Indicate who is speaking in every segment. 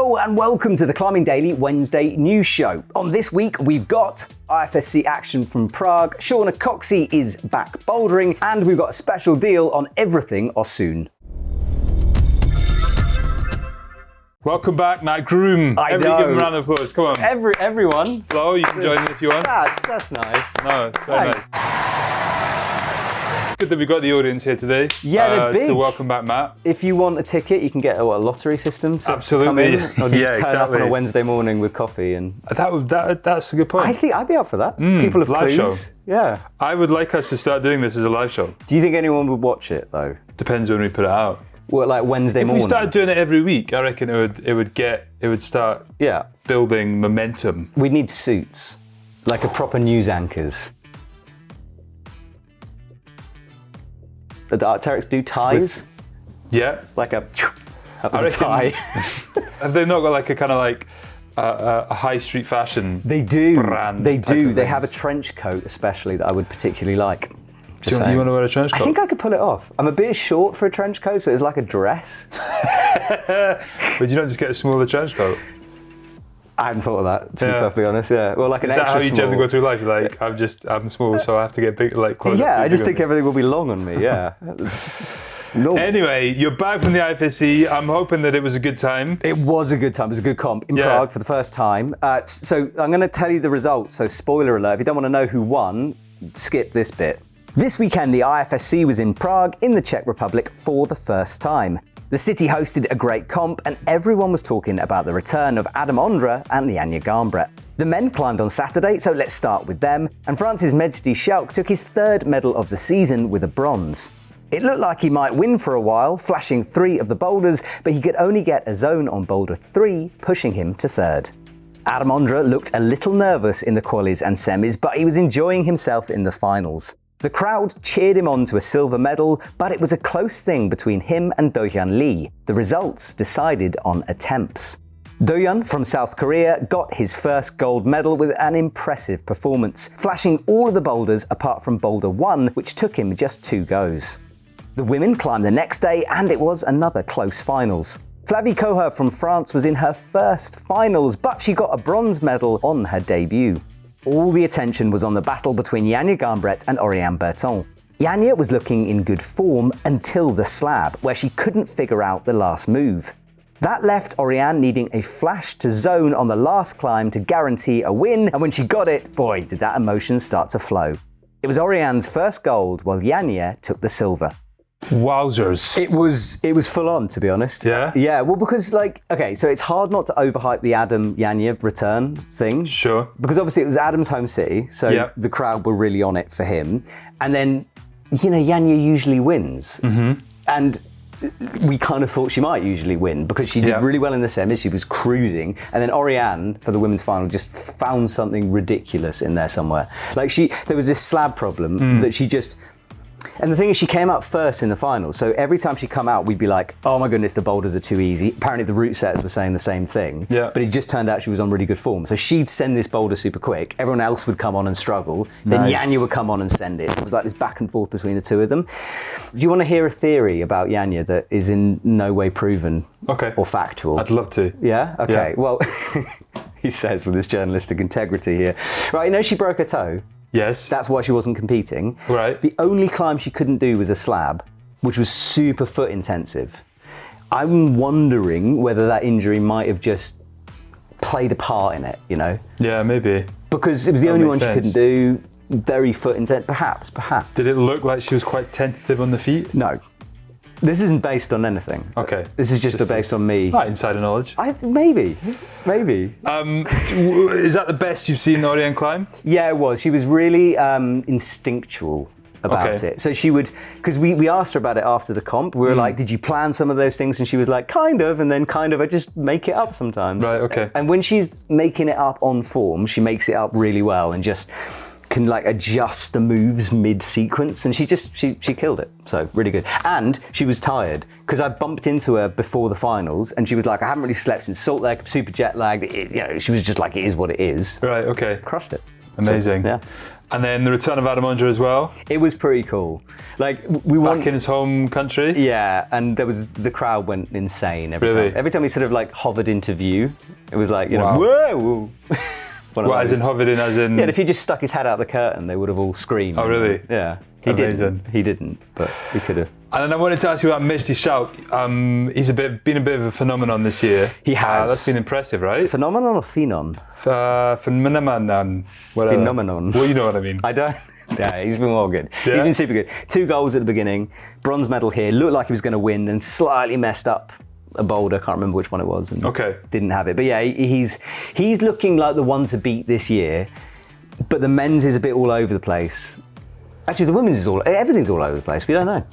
Speaker 1: Hello and welcome to the Climbing Daily Wednesday news show. On this week, we've got IFSC action from Prague, Shauna Coxsey is back bouldering, and we've got a special deal on everything Osun.
Speaker 2: Welcome back, Matt Groom. Everybody give him a round of applause, come on.
Speaker 1: Everyone.
Speaker 2: Flo, you can join in if you want.
Speaker 1: That's nice.
Speaker 2: No, it's very nice. Good that we've got the audience here today.
Speaker 1: Yeah, they're big.
Speaker 2: To welcome back Matt.
Speaker 1: If you want a ticket, you can get a lottery system to
Speaker 2: Absolutely.
Speaker 1: come in. Or just turn up on a Wednesday morning with coffee and...
Speaker 2: That's a good point.
Speaker 1: I think I'd be up for that. People have
Speaker 2: live
Speaker 1: clues.
Speaker 2: show.
Speaker 1: Yeah.
Speaker 2: I would like us to start doing this as a live show.
Speaker 1: Do you think anyone would watch it though?
Speaker 2: Depends when we put it out.
Speaker 1: Well, like Wednesday morning.
Speaker 2: If we started doing it every week, I reckon it would start building momentum.
Speaker 1: We'd need suits, like a proper news anchors. The Arc'teryx do ties? Like that was a tie.
Speaker 2: Have they not got like a kind of like a high street fashion brand?
Speaker 1: They do. They have a trench coat especially that I would particularly like.
Speaker 2: Do you want to wear a trench coat?
Speaker 1: I think I could pull it off. I'm a bit short for a trench coat, so it's like a dress.
Speaker 2: Would you not just get a smaller trench coat?
Speaker 1: I hadn't thought of that, to be perfectly honest, Well, like an extra small.
Speaker 2: Is that how you generally go through life? You're like, I'm small, so I have to get big, like clothes.
Speaker 1: Yeah, I just think everything will be long on me,
Speaker 2: Anyway, you're back from the IFSC. I'm hoping that it was a good time.
Speaker 1: It was a good time. It was a good comp in Prague for the first time. So I'm going to tell you the results. So spoiler alert, if you don't want to know who won, skip this bit. This weekend, the IFSC was in Prague in the Czech Republic for the first time. The city hosted a great comp and everyone was talking about the return of Adam Ondra and Janja Garnbret. The men climbed on Saturday, so let's start with them, and France's Mejdi Schalk took his third medal of the season with a bronze. It looked like he might win for a while, flashing 3 of the boulders, but he could only get a zone on boulder 3, pushing him to third. Adam Ondra looked a little nervous in the qualies and semis, but he was enjoying himself in the finals. The crowd cheered him on to a silver medal, but it was a close thing between him and Do-hyun Lee. The results decided on attempts. Do-hyun from South Korea got his first gold medal with an impressive performance, flashing all of the boulders apart from boulder 1, which took him just 2 goes. The women climbed the next day and it was another close finals. Flavie Coher from France was in her first finals, but she got a bronze medal on her debut. All the attention was on the battle between Janja Garnbret and Oriane Berton. Janja was looking in good form until the slab, where she couldn't figure out the last move. That left Oriane needing a flash to zone on the last climb to guarantee a win, and when she got it, boy, did that emotion start to flow. It was Oriane's first gold, while Janja took the silver.
Speaker 2: Wowzers.
Speaker 1: It was full on, to be honest.
Speaker 2: Yeah?
Speaker 1: Yeah, well, because so it's hard not to overhype the Adam Janja return thing.
Speaker 2: Sure.
Speaker 1: Because obviously it was Adam's home city, so the crowd were really on it for him. And then, Janja usually wins. And we kind of thought she might usually win because she did really well in the semis, she was cruising. And then Oriane, for the women's final, just found something ridiculous in there somewhere. There was this slab problem that she just... And the thing is, she came out first in the final, so every time she'd come out, we'd be like, oh my goodness, the boulders are too easy. Apparently the route setters were saying the same thing, but it just turned out she was on really good form. So she'd send this boulder super quick, everyone else would come on and struggle, then Janja would come on and send it. It was like this back and forth between the two of them. Do you want to hear a theory about Janja that is in no way proven or factual?
Speaker 2: I'd love to.
Speaker 1: Yeah? Okay, well, he says with his journalistic integrity here. Right, she broke her toe.
Speaker 2: Yes.
Speaker 1: That's why she wasn't competing.
Speaker 2: Right.
Speaker 1: The only climb she couldn't do was a slab, which was super foot intensive. I'm wondering whether that injury might have just played a part in it,
Speaker 2: Yeah, maybe.
Speaker 1: Because it was the only one she couldn't do, very foot intensive, perhaps.
Speaker 2: Did it look like she was quite tentative on the feet?
Speaker 1: No. This isn't based on anything.
Speaker 2: Okay.
Speaker 1: This is just based on me.
Speaker 2: Insider knowledge.
Speaker 1: Maybe.
Speaker 2: Is that the best you've seen Oriane climb?
Speaker 1: Yeah, it was. She was really instinctual about it. So she would, because we asked her about it after the comp. We were like, did you plan some of those things? And she was like, kind of, and then kind of, I just make it up sometimes.
Speaker 2: Right, okay.
Speaker 1: And when she's making it up on form, she makes it up really well and just can adjust the moves mid-sequence, and she killed it. So really good. And she was tired because I bumped into her before the finals, and she was like, I haven't really slept since Salt Lake, super jet lagged. She was just like, it is what it is.
Speaker 2: Right. Okay.
Speaker 1: Crushed it.
Speaker 2: Amazing.
Speaker 1: So,
Speaker 2: And then the return of Hammelmuller as well.
Speaker 1: It was pretty cool. Like we
Speaker 2: back in his home country.
Speaker 1: Yeah, and the crowd went insane every
Speaker 2: Really?
Speaker 1: time. Every time he sort of like hovered into view, it was like,
Speaker 2: Wow.
Speaker 1: whoa.
Speaker 2: Well, as in hovered in, as in.
Speaker 1: Yeah, if he just stuck his head out the curtain, they would have all screamed.
Speaker 2: Oh, really?
Speaker 1: Yeah.
Speaker 2: Amazing.
Speaker 1: He didn't, but we could have.
Speaker 2: And then I wanted to ask you about Mishti Shout. He's been a bit of a phenomenon this year.
Speaker 1: He has.
Speaker 2: That's been impressive, right?
Speaker 1: Phenomenon or phenon?
Speaker 2: Phenomenon. Whatever.
Speaker 1: Phenomenon.
Speaker 2: Well, you know what I mean.
Speaker 1: I don't. Yeah, he's been well good.
Speaker 2: Yeah?
Speaker 1: He's been super good. 2 goals at the beginning, bronze medal here. Looked like he was going to win, and slightly messed up a boulder. Can't remember which one it was. And
Speaker 2: Okay.
Speaker 1: Didn't have it. But yeah, he's looking like the one to beat this year. But the men's is a bit all over the place. Actually, the women's everything's all over the place. We don't know.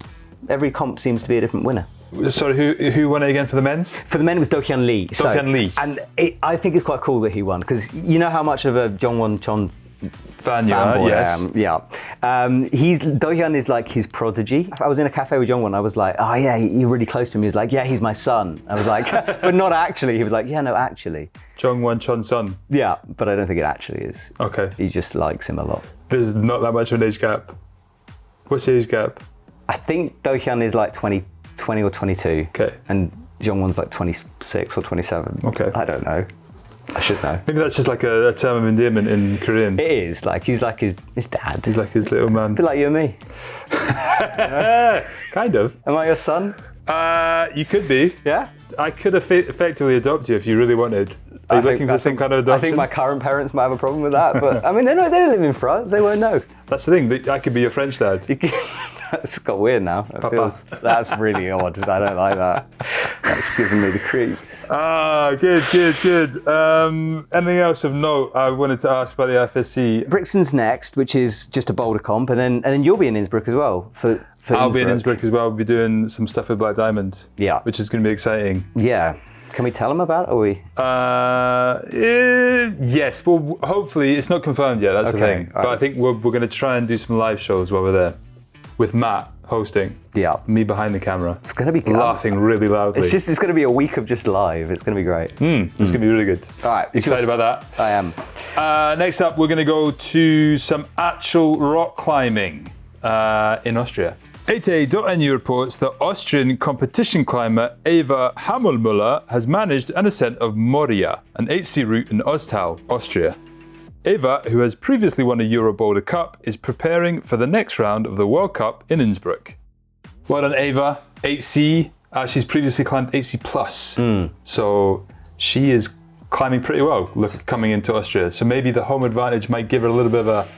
Speaker 1: Every comp seems to be a different winner.
Speaker 2: Sorry, who won it again for the men's?
Speaker 1: For the men, it was Do-Hyun Lee.
Speaker 2: Lee.
Speaker 1: And I think it's quite cool that he won, because you know how much of a Jongwon Chon fanboy
Speaker 2: yes.
Speaker 1: I am. Yeah. Do-Hyun is like his prodigy. I was in a cafe with Jongwon, I was like, oh yeah, you're really close to him. He was like, yeah, he's my son. I was like, but not actually. He was like, yeah, no, actually.
Speaker 2: Jongwon Chon's son.
Speaker 1: Yeah, but I don't think it actually is.
Speaker 2: Okay.
Speaker 1: He just likes him a lot.
Speaker 2: There's not that much of an age gap. What's the age gap?
Speaker 1: I think Do-Hyun is like 20 or 22.
Speaker 2: Okay.
Speaker 1: And Jongwon's like 26 or 27.
Speaker 2: Okay.
Speaker 1: I don't know. I should know.
Speaker 2: Maybe that's just like a term of endearment in Korean.
Speaker 1: It is, like, he's like his dad.
Speaker 2: He's like his little man.
Speaker 1: A bit like you and me.
Speaker 2: Kind of.
Speaker 1: Am I your son?
Speaker 2: You could be.
Speaker 1: Yeah?
Speaker 2: I could effectively adopt you if you really wanted. Are you looking for some kind of adoption?
Speaker 1: I think my current parents might have a problem with that, but I mean, they don't live in France, they won't know.
Speaker 2: That's the thing, I could be your French dad.
Speaker 1: That's got weird now. That's really odd. I don't like that. That's giving me the creeps.
Speaker 2: Good. Anything else of note I wanted to ask about the IFSC?
Speaker 1: Brixton's next, which is just a boulder comp, and then you'll be in Innsbruck as well. For
Speaker 2: I'll be in Innsbruck as well. We'll be doing some stuff with Black Diamond.
Speaker 1: Yeah.
Speaker 2: Which is going to be exciting.
Speaker 1: Yeah. Can we tell them about it, or we?
Speaker 2: Yes. Well, hopefully it's not confirmed yet. That's the thing. But I think we're going to try and do some live shows while we're there, with Matt hosting.
Speaker 1: Yeah.
Speaker 2: Me behind the camera.
Speaker 1: It's going to be
Speaker 2: laughing really loudly.
Speaker 1: It's going to be a week of just live. It's going to be great.
Speaker 2: It's going to be really good.
Speaker 1: All right.
Speaker 2: Excited about that?
Speaker 1: I am.
Speaker 2: Next up, we're going to go to some actual rock climbing in Austria. ET.NU reports that Austrian competition climber Eva Hammelmuller has managed an ascent of Moria, an 8C route in Ostal, Austria. Eva, who has previously won a Euro Boulder Cup, is preparing for the next round of the World Cup in Innsbruck. Well done, Eva. 8C. She's previously climbed 8C plus, so she is climbing pretty well coming into Austria. So maybe the home advantage might give her a little bit of a,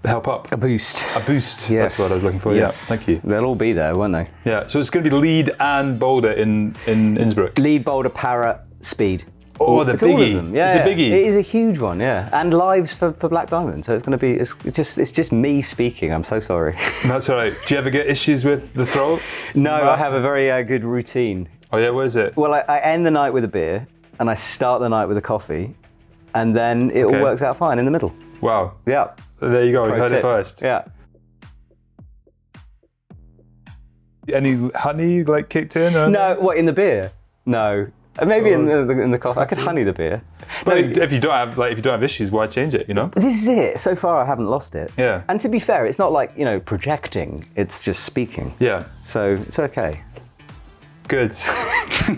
Speaker 2: help up.
Speaker 1: A boost.
Speaker 2: Yes. That's what I was looking for.
Speaker 1: Yes.
Speaker 2: Yeah, thank you.
Speaker 1: They'll all be there, won't they?
Speaker 2: Yeah, so it's going to be lead and boulder in Innsbruck.
Speaker 1: Lead, boulder, para, speed.
Speaker 2: Oh, the
Speaker 1: it's all of
Speaker 2: biggie.
Speaker 1: them. Yeah,
Speaker 2: it's a biggie.
Speaker 1: It is a huge one, yeah. And lives for Black Diamond, so it's going to be, it's just me speaking, I'm so sorry.
Speaker 2: That's all right. Do you ever get issues with the throat?
Speaker 1: No, I have a very good routine.
Speaker 2: Oh yeah, what is it?
Speaker 1: Well, I end the night with a beer, and I start the night with a coffee, and then it all works out fine in the middle.
Speaker 2: Wow.
Speaker 1: Yeah.
Speaker 2: There you go, you heard it first.
Speaker 1: Yeah.
Speaker 2: Any honey kicked in? Or
Speaker 1: no, what, in the beer? No. Maybe in the coffee. I could honey the beer.
Speaker 2: Well, if you don't have issues, why change it,
Speaker 1: This is it. So far I haven't lost it.
Speaker 2: Yeah.
Speaker 1: And to be fair, it's not like, projecting, it's just speaking.
Speaker 2: Yeah.
Speaker 1: So it's okay.
Speaker 2: Good. All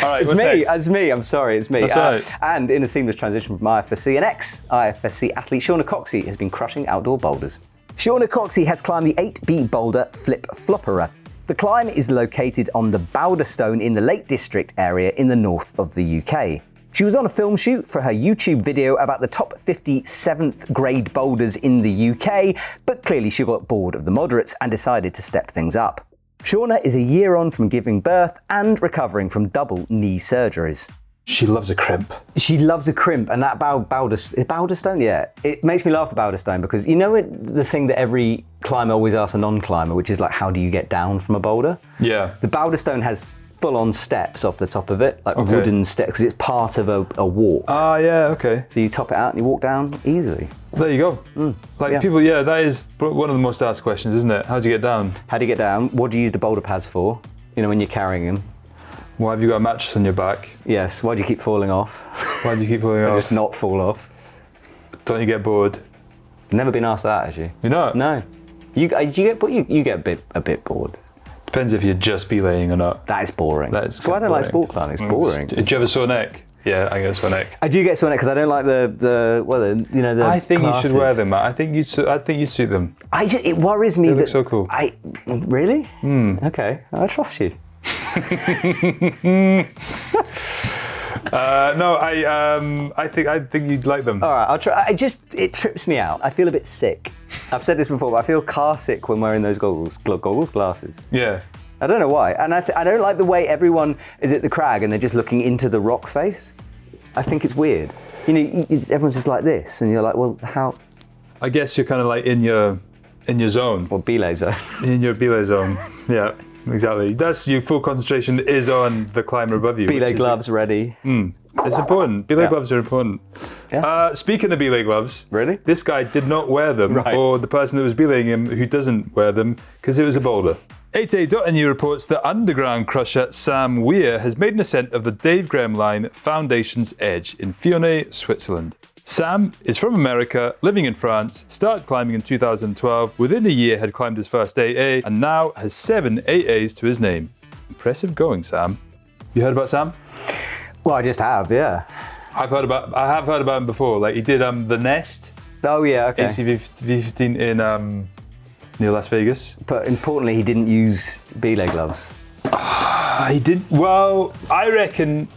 Speaker 2: right,
Speaker 1: It's me, I'm sorry, it's me.
Speaker 2: That's right.
Speaker 1: And in a seamless transition from IFSC, an ex-IFSC athlete, Shauna Coxsey, has been crushing outdoor boulders. Shauna Coxsey has climbed the 8B boulder Flip Flopperer. The climb is located on the Boulderstone in the Lake District area in the north of the UK. She was on a film shoot for her YouTube video about the top 50 7th grade boulders in the UK, but clearly she got bored of the moderates and decided to step things up. Shauna is a year on from giving birth and recovering from double knee surgeries.
Speaker 2: She loves a crimp.
Speaker 1: She loves a crimp, and that Boulderstone, yeah. It makes me laugh, the Boulderstone, because the thing that every climber always asks a non-climber, which is like, how do you get down from a boulder?
Speaker 2: Yeah.
Speaker 1: The Boulderstone has full-on steps off the top of it, like wooden steps, because it's part of a walk.
Speaker 2: Ah, yeah, okay.
Speaker 1: So you top it out and you walk down easily.
Speaker 2: There you go. People, that is one of the most asked questions, isn't it? How do you get down?
Speaker 1: How do you get down? What do you use the boulder pads for? When you're carrying them.
Speaker 2: Why have you got a mattress on your back?
Speaker 1: Yes. Why do you keep falling off?
Speaker 2: Why do you keep falling off?
Speaker 1: Just not fall off.
Speaker 2: Don't you get bored?
Speaker 1: Never been asked that, actually.
Speaker 2: You know?
Speaker 1: No. You get a bit bored.
Speaker 2: Depends if you're just belaying or not.
Speaker 1: That is boring.
Speaker 2: That's
Speaker 1: why I don't
Speaker 2: boring.
Speaker 1: like sport climbing. It's boring.
Speaker 2: Do you have a sore neck? Yeah, I get a sore neck.
Speaker 1: I do get sore neck because I don't like the
Speaker 2: I think
Speaker 1: glasses.
Speaker 2: you should wear them, Matt. I think you'd suit them.
Speaker 1: It worries me
Speaker 2: They
Speaker 1: that
Speaker 2: look so cool.
Speaker 1: Really? Okay, I trust you.
Speaker 2: No, I think you'd like them.
Speaker 1: All right, I'll try. It trips me out. I feel a bit sick. I've said this before, but I feel car sick when wearing those glasses.
Speaker 2: Yeah.
Speaker 1: I don't know why, and I don't like the way everyone is at the crag and they're just looking into the rock face. I think it's weird. You know, everyone's just like this, and you're like, well, how?
Speaker 2: I guess you're kind of like in your zone.
Speaker 1: Well, belay zone.
Speaker 2: In your belay zone. Yeah, exactly. That's your full concentration is on the climber above you.
Speaker 1: Belay gloves ready.
Speaker 2: It's important. Belay gloves are important.
Speaker 1: Yeah.
Speaker 2: Speaking of belay gloves,
Speaker 1: Really?
Speaker 2: this guy did not wear them,
Speaker 1: Right.
Speaker 2: or the person that was belaying him who doesn't wear them, because it was a boulder. 8A.NU reports that underground crusher Sam Weir has made an ascent of the Dave Graham Line Foundation's Edge in Fionnay, Switzerland. Sam is from America, living in France, started climbing in 2012, within a year had climbed his first 8A, and now has 7 8As to his name. Impressive going, Sam. You heard about Sam?
Speaker 1: Well, I just have, yeah.
Speaker 2: I have heard about him before. Like he did the Nest,
Speaker 1: Oh yeah, okay.
Speaker 2: ACV15 in near Las Vegas.
Speaker 1: But importantly, he didn't use belay gloves.
Speaker 2: He didn't. Well, I reckon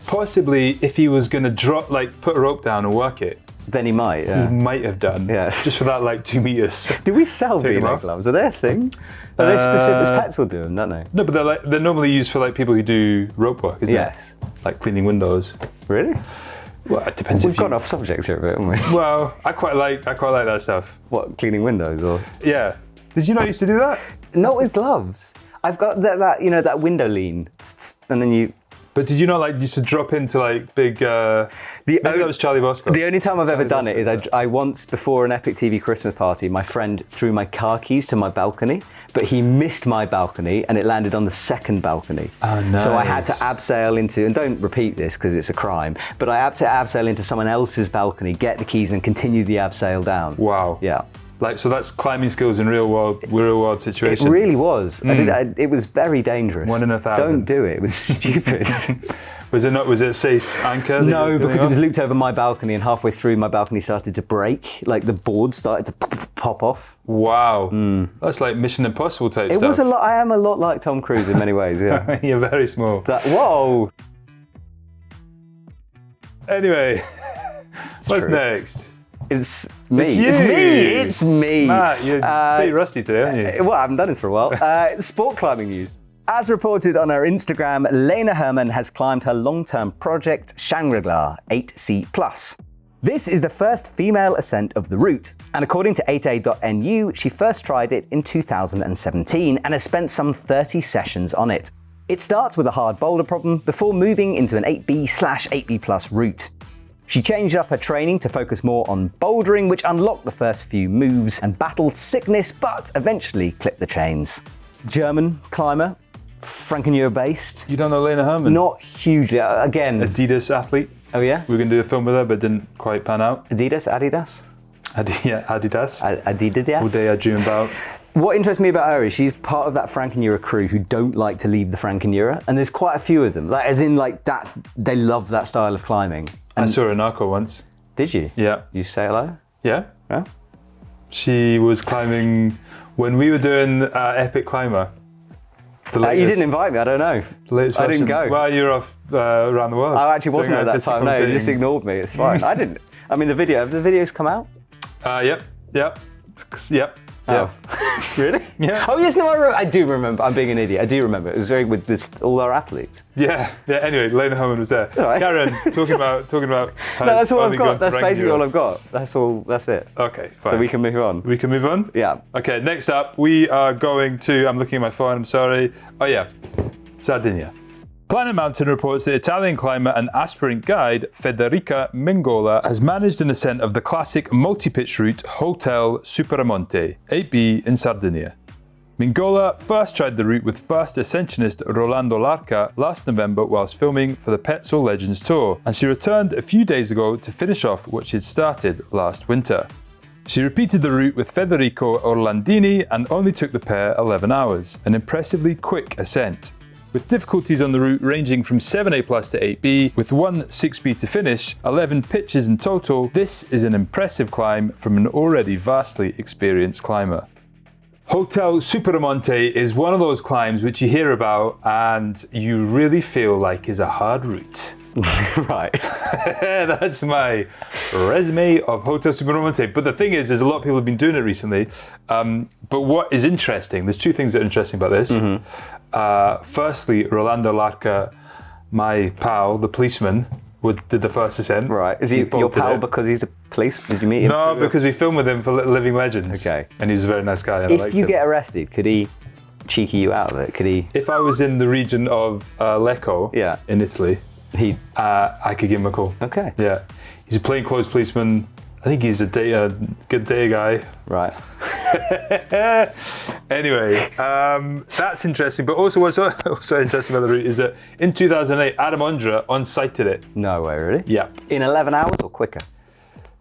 Speaker 2: possibly if he was going to put a rope down and work it,
Speaker 1: Then he might, yeah.
Speaker 2: he might have done.
Speaker 1: Yes.
Speaker 2: Just for that 2 meters.
Speaker 1: Do we sell
Speaker 2: Take 'em
Speaker 1: belay
Speaker 2: off.
Speaker 1: gloves? Are they a thing? Are they specific? Pets will do them, don't they?
Speaker 2: No, but they're normally used for people who do rope work, isn't
Speaker 1: Yes.
Speaker 2: it? Like cleaning windows.
Speaker 1: Really?
Speaker 2: Well, it depends.
Speaker 1: We've gone off subject here a bit, haven't we?
Speaker 2: Well, I quite like that stuff.
Speaker 1: What, cleaning windows or?
Speaker 2: Yeah. Did you not used to do that?
Speaker 1: Not with gloves. I've got that window lean, and then you.
Speaker 2: But did you not used to drop into big? Maybe that was Charlie Bosco.
Speaker 1: The only time I've ever done it is I once, before an EpicTV Christmas party, my friend threw my car keys to my balcony, but he missed my balcony and it landed on the second balcony.
Speaker 2: Oh, nice.
Speaker 1: So I had to abseil into, and don't repeat this because it's a crime, but I had to abseil into someone else's balcony, get the keys and continue the abseil down.
Speaker 2: Wow.
Speaker 1: Yeah.
Speaker 2: So that's climbing skills in real world situation.
Speaker 1: It really was. It was very dangerous.
Speaker 2: 1 in 1,000.
Speaker 1: Don't do it. It was stupid.
Speaker 2: Was it a safe anchor?
Speaker 1: No, because it was looped over my balcony, and halfway through, my balcony started to break. The board started to pop off.
Speaker 2: Wow. That's like Mission Impossible type stuff.
Speaker 1: It was a lot. I am a lot like Tom Cruise in many ways. Yeah.
Speaker 2: You're very small.
Speaker 1: Whoa.
Speaker 2: Anyway, what's
Speaker 1: true.
Speaker 2: next?
Speaker 1: It's me.
Speaker 2: It's you.
Speaker 1: It's me.
Speaker 2: Matt, you're pretty rusty today, aren't you?
Speaker 1: Well, I haven't done this for a while. Sport climbing news. As reported on her Instagram, Lena Herrmann has climbed her long-term project Shangri-La 8C+. This is the first female ascent of the route, and according to 8A.NU, she first tried it in 2017 and has spent some 30 sessions on it. It starts with a hard boulder problem before moving into an 8B/8B+ route. She changed up her training to focus more on bouldering, which unlocked the first few moves and battled sickness, but eventually clipped the chains. German climber, Frankeneuer based.
Speaker 2: You don't know Lena Herrmann?
Speaker 1: Not hugely. Again.
Speaker 2: Adidas athlete.
Speaker 1: Oh yeah?
Speaker 2: We were going to do a film with her, but didn't quite pan out.
Speaker 1: Adidas?
Speaker 2: Adidas.
Speaker 1: Adidas?
Speaker 2: All day I dream about.
Speaker 1: What interests me about her is she's part of that Frankeneuer crew who don't like to leave the Frankeneuer, and there's quite a few of them. They love that style of climbing.
Speaker 2: I saw her in Arco once.
Speaker 1: Did you?
Speaker 2: Yeah.
Speaker 1: Did you say hello?
Speaker 2: Yeah.
Speaker 1: Yeah.
Speaker 2: She was climbing when we were doing Epic Climber.
Speaker 1: You didn't invite me, I don't know. I didn't go.
Speaker 2: Well, you were off around the world.
Speaker 1: I actually wasn't at that time, no, you just ignored me, it's fine. I didn't. I mean, have the videos come out?
Speaker 2: Yep.
Speaker 1: Oh. Really?
Speaker 2: Yeah.
Speaker 1: Oh yes, no, I do remember. I'm being an idiot. I do remember. It was very with all our athletes.
Speaker 2: Yeah. Anyway, Lena Herrmann was there.
Speaker 1: All right.
Speaker 2: Karen, talking about.
Speaker 1: No, that's all I've got. That's basically all I've got. That's all. That's it.
Speaker 2: Okay, fine.
Speaker 1: So we can move on.
Speaker 2: We can move on?
Speaker 1: Yeah.
Speaker 2: Okay, next up, we are going to. I'm looking at my phone. I'm sorry. Oh yeah, Sardinia. Planet Mountain reports that Italian climber and aspirant guide Federica Mingolla has managed an ascent of the classic multi-pitch route Hotel Superamonte, 8B in Sardinia. Mingolla first tried the route with first ascensionist Rolando Larca last November whilst filming for the Petzl Legends Tour, and she returned a few days ago to finish off what she'd started last winter. She repeated the route with Federico Orlandini and only took the pair 11 hours, an impressively quick ascent. With difficulties on the route ranging from 7A plus to 8B, with one 6B to finish, 11 pitches in total, this is an impressive climb from an already vastly experienced climber. Hotel Supermonte is one of those climbs which you hear about and you really feel like is a hard route.
Speaker 1: Right.
Speaker 2: That's my resume of Hotel Supermonte. But the thing is, there's a lot of people who've been doing it recently. But what is interesting, there's two things that are interesting about this. Firstly, Rolando Larca, my pal, the policeman, did the first ascent.
Speaker 1: Right. Is he your pal because he's a policeman? Did you meet him?
Speaker 2: No, because we filmed with him for Living Legends.
Speaker 1: Okay.
Speaker 2: And he's a very nice guy. And
Speaker 1: if you get arrested, could he cheeky you out of it? Could he?
Speaker 2: If I was in the region of Lecco in Italy, I could give him a call.
Speaker 1: Okay.
Speaker 2: Yeah. He's a plainclothes policeman. I think he's a good day guy.
Speaker 1: Right.
Speaker 2: Anyway, that's interesting. But also what's also interesting about the route is that in 2008, Adam Ondra on-sighted it.
Speaker 1: No way, really?
Speaker 2: Yeah.
Speaker 1: In 11 hours or quicker?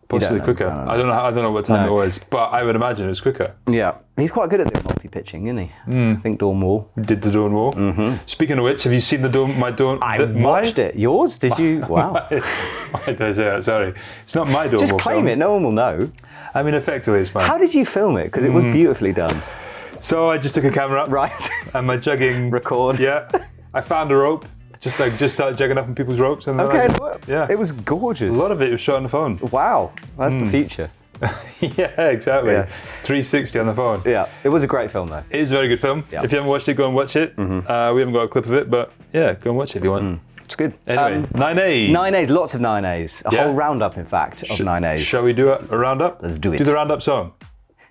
Speaker 2: Possibly quicker. I don't know what time it was, but I would imagine it was quicker.
Speaker 1: Yeah. He's quite good at doing multi-pitching, isn't he? I think Dawn Wall.
Speaker 2: Did the Dawn Wall. Speaking of which, have you seen
Speaker 1: I watched it. Yours? Did you? Wow.
Speaker 2: Why did I say that? Sorry. It's not my Dawn Wall.
Speaker 1: Just claim it. No one will know.
Speaker 2: I mean, effectively, it's mine.
Speaker 1: How did you film it? Because it was beautifully done.
Speaker 2: So I just took a camera up.
Speaker 1: Right.
Speaker 2: And my jugging.
Speaker 1: Record.
Speaker 2: Yeah. I found a rope. Just started jugging up on people's ropes. And
Speaker 1: yeah. It was gorgeous.
Speaker 2: A lot of it was shot on the phone.
Speaker 1: Wow. That's the future.
Speaker 2: Yeah, exactly.
Speaker 1: Yes.
Speaker 2: 360 on the phone.
Speaker 1: Yeah. It was a great film, though.
Speaker 2: It is a very good film.
Speaker 1: Yeah.
Speaker 2: If you haven't watched it, go and watch it. We haven't got a clip of it, but yeah, go and watch it if you want.
Speaker 1: It's good.
Speaker 2: Anyway, 9A.
Speaker 1: 9A's, lots of 9A's. A whole roundup, in fact, of 9A's.
Speaker 2: Shall we do a roundup?
Speaker 1: Let's do it.
Speaker 2: Do the roundup song.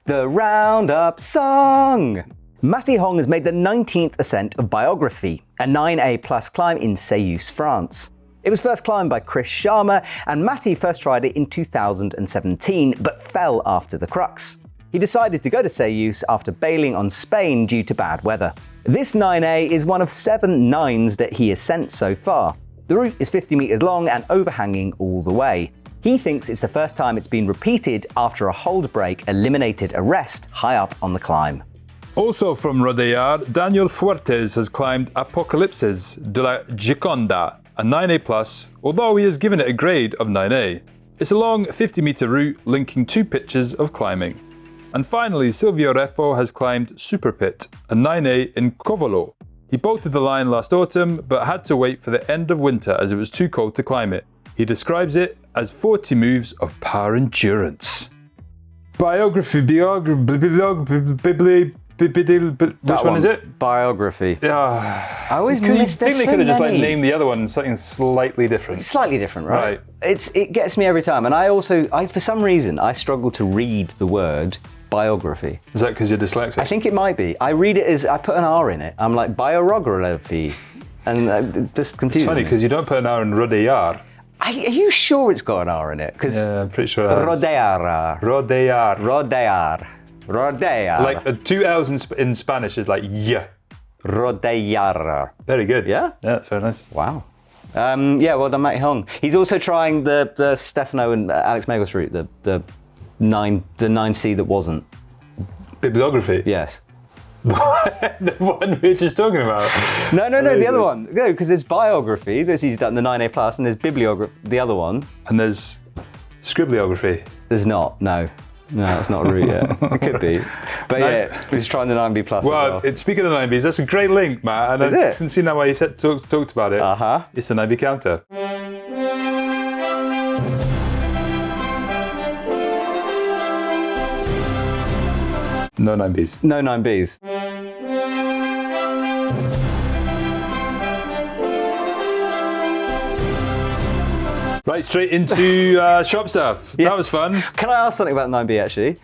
Speaker 1: The Roundup song. Matty Hong has made the 19th ascent of Biography, a 9A plus climb in Seyouse, France. It was first climbed by Chris Sharma, and Matty first tried it in 2017, but fell after the crux. He decided to go to Seyouse after bailing on Spain due to bad weather. This 9A is one of 7 9s that he has sent so far. The route is 50 metres long and overhanging all the way. He thinks it's the first time it's been repeated after a hold break eliminated a rest high up on the climb.
Speaker 2: Also from Rodear, Daniel Fuertes has climbed Apocalypses de la Gioconda, a 9A plus, although he has given it a grade of 9A. It's a long 50-metre route linking 2 pitches of climbing. And finally, Silvio Refo has climbed Super Pit, a 9A in Covolo. He bolted the line last autumn, but had to wait for the end of winter as it was too cold to climb it. He describes it as 40 moves of power endurance. Biography, which one is it?
Speaker 1: Biography.
Speaker 2: Yeah.
Speaker 1: I always
Speaker 2: You
Speaker 1: miss
Speaker 2: think they could have just named the other one something slightly different?
Speaker 1: Slightly different, right? It gets me every time, and I for some reason I struggle to read the word biography.
Speaker 2: Is that because you're dyslexic?
Speaker 1: I think it might be. I read it as I put an R in it. I'm like biography, and it just confuses me.
Speaker 2: It's funny because you don't put an R in Rodear.
Speaker 1: Are you sure it's got an R in it?
Speaker 2: Yeah, I'm pretty sure it has.
Speaker 1: Rodear.
Speaker 2: Like 2 L's in Spanish is like yeah.
Speaker 1: Rodear.
Speaker 2: Very good.
Speaker 1: Yeah?
Speaker 2: Yeah, that's very nice.
Speaker 1: Wow. Yeah, well done, Matty Hong. He's also trying the Stefano and Alex Megos route, the 9C that wasn't.
Speaker 2: Bibliography?
Speaker 1: Yes.
Speaker 2: The one we were just talking about.
Speaker 1: No, the other one. No, because there's biography, he's done the 9A plus, and there's bibliography, the other one.
Speaker 2: And there's scribliography.
Speaker 1: There's not, no. No, it's not a route yet. It could be. But yeah, he's trying the 9B plus as well.
Speaker 2: Speaking of 9Bs, that's a great link, Matt. And I can see now why you talked about it. It's the 9B counter. No 9Bs.
Speaker 1: No 9Bs.
Speaker 2: Right, straight into shop stuff. Yes. That was fun.
Speaker 1: Can I ask something about 9B actually?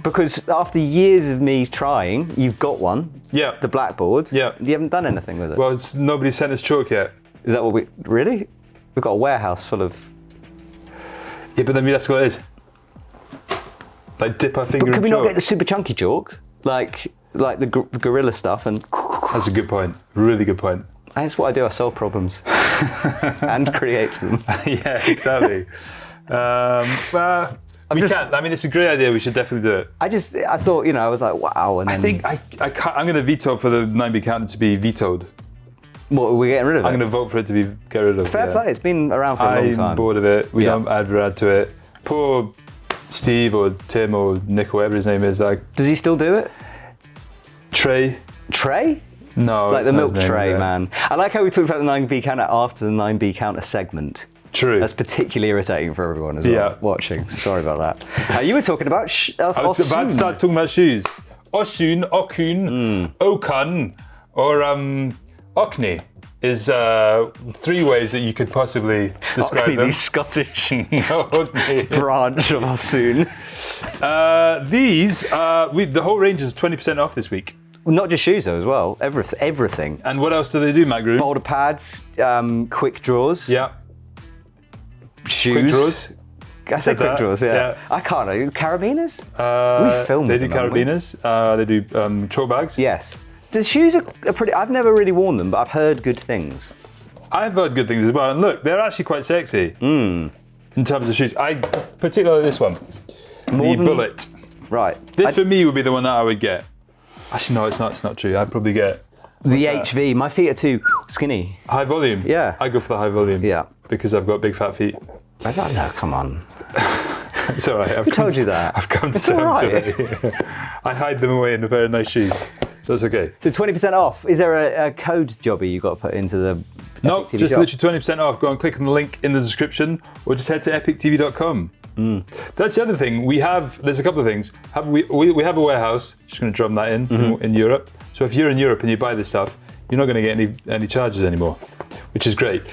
Speaker 1: Because after years of me trying, you've got one.
Speaker 2: Yeah.
Speaker 1: The blackboard.
Speaker 2: Yeah.
Speaker 1: You haven't done anything with it.
Speaker 2: Well, nobody sent us chalk yet.
Speaker 1: Is that what we... Really? We've got a warehouse full of...
Speaker 2: Yeah, but then we'd have to go like this. Like dip our finger in chalk.
Speaker 1: Could we not get the super chunky chalk? Like... like the gorilla stuff, and
Speaker 2: That's a good point. Really good point.
Speaker 1: that's what I do. I solve problems and create them.
Speaker 2: Yeah, exactly. Well, we can. I mean, it's a great idea. We should definitely do it.
Speaker 1: I thought, I was like, wow. And then
Speaker 2: I think I'm going to veto for the 9B counter to be vetoed.
Speaker 1: what, are we getting rid of it?
Speaker 2: I'm going to vote for it to get rid of.
Speaker 1: Fair play. It's been around for a long time.
Speaker 2: I'm bored of it. We don't add to it. Poor Steve or Tim or Nick or whatever his name is. Like,
Speaker 1: Does he still do it?
Speaker 2: Trey? No.
Speaker 1: Like
Speaker 2: it's
Speaker 1: the
Speaker 2: not
Speaker 1: milk
Speaker 2: his name,
Speaker 1: tray,
Speaker 2: yeah.
Speaker 1: man. I like how we talked about the 9B counter after the 9B counter segment.
Speaker 2: True.
Speaker 1: That's particularly irritating for everyone as well watching. So sorry about that. You were talking about
Speaker 2: I was about to start talking about shoes. Osun, Okun, Okan, or Okney is 3 ways that you could possibly describe them.
Speaker 1: The Scottish
Speaker 2: Okney.
Speaker 1: branch of Osun.
Speaker 2: The whole range is 20% off this week.
Speaker 1: Well, not just shoes though, as well. Everything.
Speaker 2: And what else do they do, Matt Groom?
Speaker 1: Boulder pads, quick draws,
Speaker 2: Yeah.
Speaker 1: shoes.
Speaker 2: Quick draws.
Speaker 1: I said quick
Speaker 2: that.
Speaker 1: draws, yeah.
Speaker 2: Yeah.
Speaker 1: I can't know. Carabiners? We filmed
Speaker 2: They do
Speaker 1: them, haven't we?
Speaker 2: carabiners. They do chalk bags.
Speaker 1: Yes. The shoes are pretty. I've never really worn them, but I've heard good things.
Speaker 2: I've heard good things as well. And look, they're actually quite sexy in terms of shoes. I particularly this one, the Bullet.
Speaker 1: Right.
Speaker 2: This for me would be the one that I would get. Actually, no, it's not. It's not true. I'd probably get
Speaker 1: The HV. My feet are too skinny.
Speaker 2: high volume.
Speaker 1: Yeah.
Speaker 2: I go for the high volume.
Speaker 1: Yeah.
Speaker 2: Because I've got big fat feet.
Speaker 1: I don't know. Come on.
Speaker 2: It's all right.
Speaker 1: Who told you that?
Speaker 2: I've come to
Speaker 1: It's all
Speaker 2: terms
Speaker 1: right.
Speaker 2: with it. I hide them away in a pair of nice shoes, so it's okay.
Speaker 1: So 20% off. Is there a code, Jobby, you got to put into the
Speaker 2: No,
Speaker 1: EpicTV
Speaker 2: just
Speaker 1: Shop?
Speaker 2: literally 20% off. Go and click on the link in the description, or just head to epictv.com. That's the other thing. There's a couple of things. We have a warehouse. Just going to drum that in Europe. So if you're in Europe and you buy this stuff, you're not going to get any charges anymore, which is great.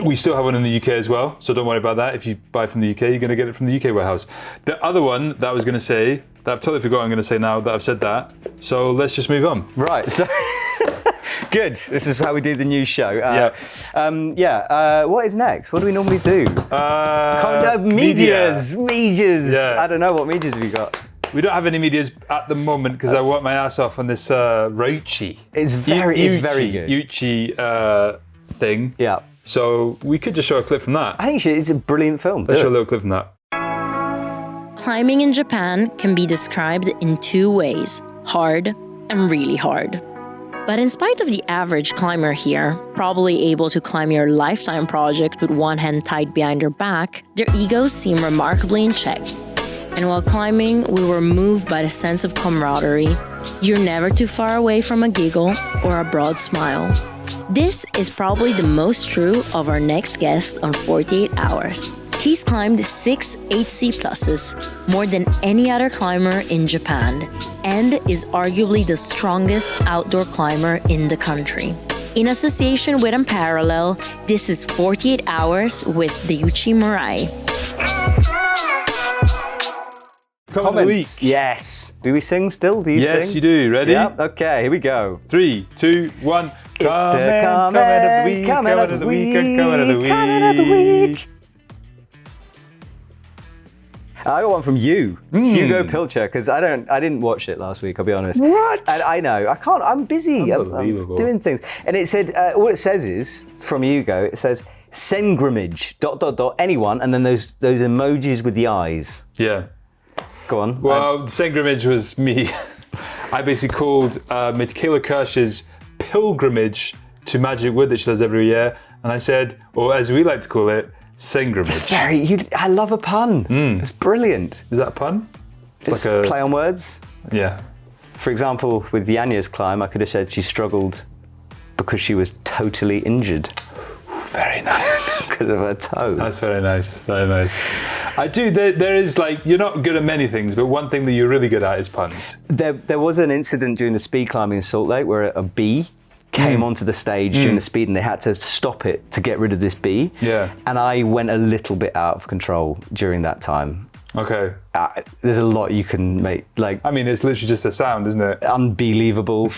Speaker 2: We still have one in the UK as well, so don't worry about that. If you buy from the UK, you're going to get it from the UK warehouse. The other one that I was going to say, that I've totally forgotten I'm going to say now that I've said that, so let's just move on.
Speaker 1: Right, so good. This is how we do the news show. What is next? What do we normally do? Medias.
Speaker 2: Yeah.
Speaker 1: I don't know, what medias have you got?
Speaker 2: We don't have any medias at the moment because I worked my ass off on this Rauchi.
Speaker 1: It's very good.
Speaker 2: Uchi thing.
Speaker 1: Yeah.
Speaker 2: So we could just show a clip from that.
Speaker 1: I think it's a brilliant film.
Speaker 2: Let's show a little clip from that.
Speaker 3: Climbing in Japan can be described in 2 ways, hard and really hard. But in spite of the average climber here, probably able to climb your lifetime project with one hand tied behind their back, their egos seem remarkably in check. And while climbing, we were moved by the sense of camaraderie. You're never too far away from a giggle or a broad smile. This is probably the most true of our next guest on 48 Hours. He's climbed 6 8C pluses, more than any other climber in Japan, and is arguably the strongest outdoor climber in the country. In association with Unparallel, this is 48 Hours with the Yuchi Murai.
Speaker 2: Comment of the week.
Speaker 1: Yes. Do we sing still? Do you sing?
Speaker 2: Yes, you do. Ready?
Speaker 1: Yeah. Okay, here we go.
Speaker 2: 3, 2, 1.
Speaker 1: It's the comment of the week.
Speaker 2: Comment of the week.
Speaker 1: I got one from you, Hugo Pilcher, because I didn't watch it last week. I'll be honest.
Speaker 2: What?
Speaker 1: And I know I can't. I'm busy. I'm
Speaker 2: Unbelievable.
Speaker 1: doing things. And it said all it says is from Hugo. It says Sengrimage ... anyone, and then those emojis with the eyes.
Speaker 2: Yeah.
Speaker 1: Go on.
Speaker 2: Well, Sengrimage was me. I basically called Michaela Kirsch's pilgrimage to Magic Wood that she does every year, and I said, or as we like to call it, Sengrimage.
Speaker 1: I love a pun. It's brilliant.
Speaker 2: Is that a pun?
Speaker 1: It's like a play on words.
Speaker 2: Yeah.
Speaker 1: For example, with Janja's climb, I could have said she struggled because she was totally injured.
Speaker 2: Very nice.
Speaker 1: Because of her toe.
Speaker 2: That's very nice. Very nice. I do. There is like, you're not good at many things, but one thing that you're really good at is puns.
Speaker 1: There was an incident during the speed climbing in Salt Lake where a bee came onto the stage during the speed and they had to stop it to get rid of this bee.
Speaker 2: Yeah.
Speaker 1: And I went a little bit out of control during that time.
Speaker 2: Okay.
Speaker 1: There's a lot you can make, like,
Speaker 2: I mean, it's literally just a sound, isn't it?
Speaker 1: unbelievable.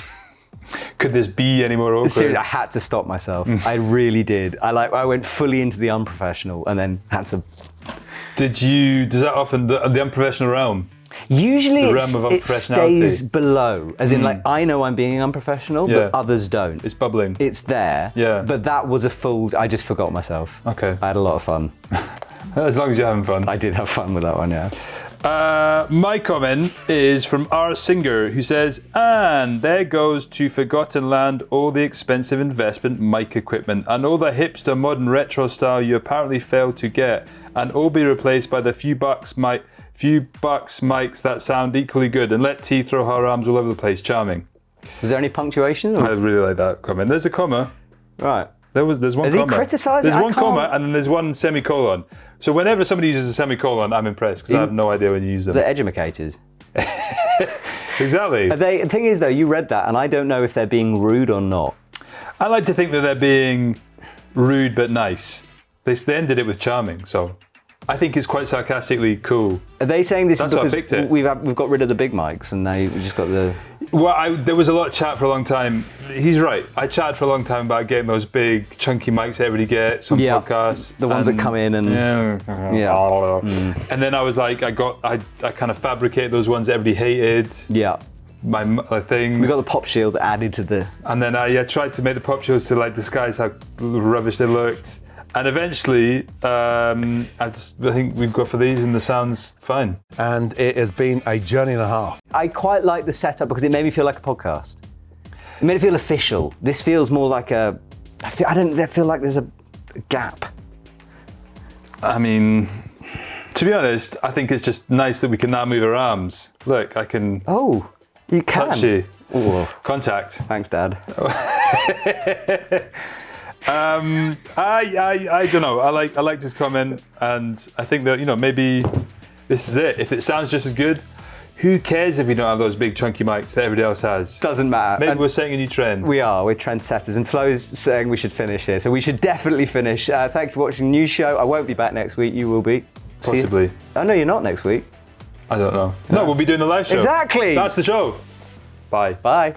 Speaker 2: Could this be any more awkward?
Speaker 1: Seriously, I had to stop myself. I really did. I went fully into the unprofessional and then had to.
Speaker 2: Does that often, the unprofessional realm?
Speaker 1: Usually
Speaker 2: realm of
Speaker 1: it
Speaker 2: unprofessionality.
Speaker 1: stays below, as in like I know I'm being unprofessional,
Speaker 2: Yeah.
Speaker 1: but others don't.
Speaker 2: It's bubbling.
Speaker 1: It's there,
Speaker 2: Yeah.
Speaker 1: but that was a full, I just forgot myself.
Speaker 2: Okay.
Speaker 1: I had a lot of fun.
Speaker 2: As long as you're having fun.
Speaker 1: I did have fun with that one, yeah.
Speaker 2: My comment is from R. Singer, who says, and there goes to forgotten land all the expensive investment mic equipment and all the hipster modern retro style you apparently failed to get, and all be replaced by the few bucks mics that sound equally good, and let T throw her arms all over the place. Charming.
Speaker 1: Was there any punctuation?
Speaker 2: I really like that comment. There's a comma.
Speaker 1: Right.
Speaker 2: There's one
Speaker 1: Is
Speaker 2: comma.
Speaker 1: he criticising?
Speaker 2: There's
Speaker 1: I
Speaker 2: one
Speaker 1: can't-
Speaker 2: comma and then there's one semicolon. So whenever somebody uses a semicolon, I'm impressed because I have no idea when you use them.
Speaker 1: The educators.
Speaker 2: Exactly.
Speaker 1: The thing is, though, you read that, and I don't know if they're being rude or not.
Speaker 2: I like to think that they're being rude but nice. They ended it with charming, so I think it's quite sarcastically cool.
Speaker 1: Are they saying this
Speaker 2: That's
Speaker 1: is
Speaker 2: why I
Speaker 1: because
Speaker 2: picked it.
Speaker 1: we've got rid of the big mics, and now we've just got the...
Speaker 2: Well, there was a lot of chat for a long time. He's right. I chatted for a long time about getting those big, chunky mics that everybody gets on podcasts.
Speaker 1: The ones that come in and...
Speaker 2: And then I was like, I kind of fabricated those ones that everybody hated.
Speaker 1: Yeah.
Speaker 2: My things.
Speaker 1: We got the pop shield added to the...
Speaker 2: And then I tried to make the pop shields to like disguise how rubbish they looked. And eventually, I think we've got for these and the sound's fine.
Speaker 4: And it has been a journey and a half.
Speaker 1: I quite like the setup because it made me feel like a podcast. It made it feel official. This feels more like a... I don't feel like there's a gap.
Speaker 2: I mean, to be honest, I think it's just nice that we can now move our arms. Look, I can
Speaker 1: Oh, you can.
Speaker 2: touch you.
Speaker 1: Ooh.
Speaker 2: Contact.
Speaker 1: Thanks, Dad.
Speaker 2: I don't know. I like this comment, and I think that maybe this is it. If it sounds just as good, who cares if we don't have those big chunky mics that everybody else has?
Speaker 1: Doesn't matter.
Speaker 2: Maybe
Speaker 1: And
Speaker 2: we're setting a new trend.
Speaker 1: we're trendsetters, and Flo's saying we should finish here, so we should definitely finish. Thank you for watching the news show. I won't be back next week. You will be. See you.
Speaker 2: Possibly.
Speaker 1: Oh no, you're not next week.
Speaker 2: I don't know. No, we'll be doing the live show.
Speaker 1: Exactly.
Speaker 2: That's the show. Bye.
Speaker 1: Bye.